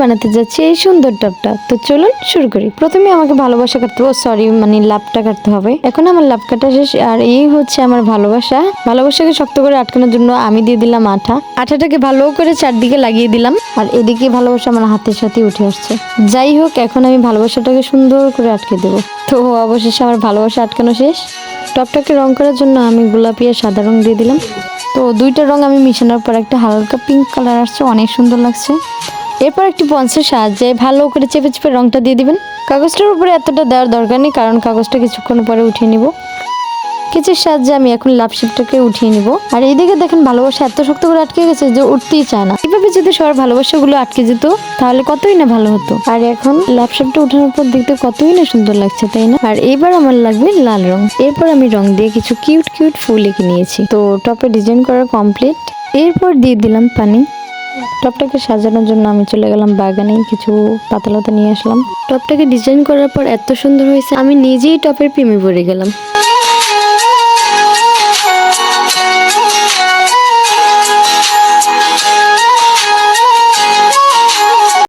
বানাতে যাচ্ছি এই সুন্দর টপটা। তো চলুন শুরু করি। প্রথমে আমাকে ভালোবাসা কাটতে হবে, সরি মানে লাভটা কাটতে হবে। এখন আমার লাভ কাটা শেষ, আর এই হচ্ছে আমার ভালোবাসা। ভালোবাসাকে শক্ত করে আটকানোর জন্য আমি দিয়ে দিলাম আঠাটাকে ভালো করে চারদিকে লাগিয়ে দিলাম, আর এদিকে ভালোবাসা আমার হাতের সাথে উঠে আসছে। যাই হোক, এখন আমি ভালোবাসাটাকে সুন্দর করে আটকে দেবো। তো অবশেষে আমার ভালোবাসা আটকানো শেষ। টপটাকে রং করার জন্য আমি গোলাপি আর সাদা রং দিয়ে দিলাম। তো দুইটা রং আমি মিশানোর পর একটা হালকা পিঙ্ক কালার আসছে, অনেক সুন্দর লাগছে। এরপর একটি পঞ্চের সাহায্যে ভালো করে চেপে চেপে রংটা দিয়ে দিবেন। কাগজটার উপরে এতটা দেওয়ার দরকার নেই, কারণ কাগজটা কিছুক্ষণ পরে উঠিয়ে নিব। কেচের সাহায্যে আমি এখন লাভ শেপটাকে উঠিয়ে নিব। আর এইদিকে দেখেন ভালোবাসা এত শক্ত করে আটকে গেছে যে উঠতেই চায় না। এভাবে যদি সবার ভালোবাসাগুলো আটকে যেত তাহলে কতই না ভালো হতো। আর এখন লাভ শেপটা উঠানোর পর দেখতে কতই না সুন্দর লাগছে, তাই না? আর এইবার আমার লাগবে লাল রং। এরপর আমি রং দিয়ে কিছু কিউট কিউট ফুল এঁকে নিয়েছি। তো টপে ডিজাইন করা কমপ্লিট। এরপর দিয়ে দিলাম পানি। টপটাকে সাজানোর জন্য আমি চলে গেলাম বাগানে, কিছু পাতালতা নিয়ে আসলাম। টপটাকে ডিজাইন করার পর এত সুন্দর হয়েছে, আমি নিজেই টপের প্রেমে পড়ে গেলাম।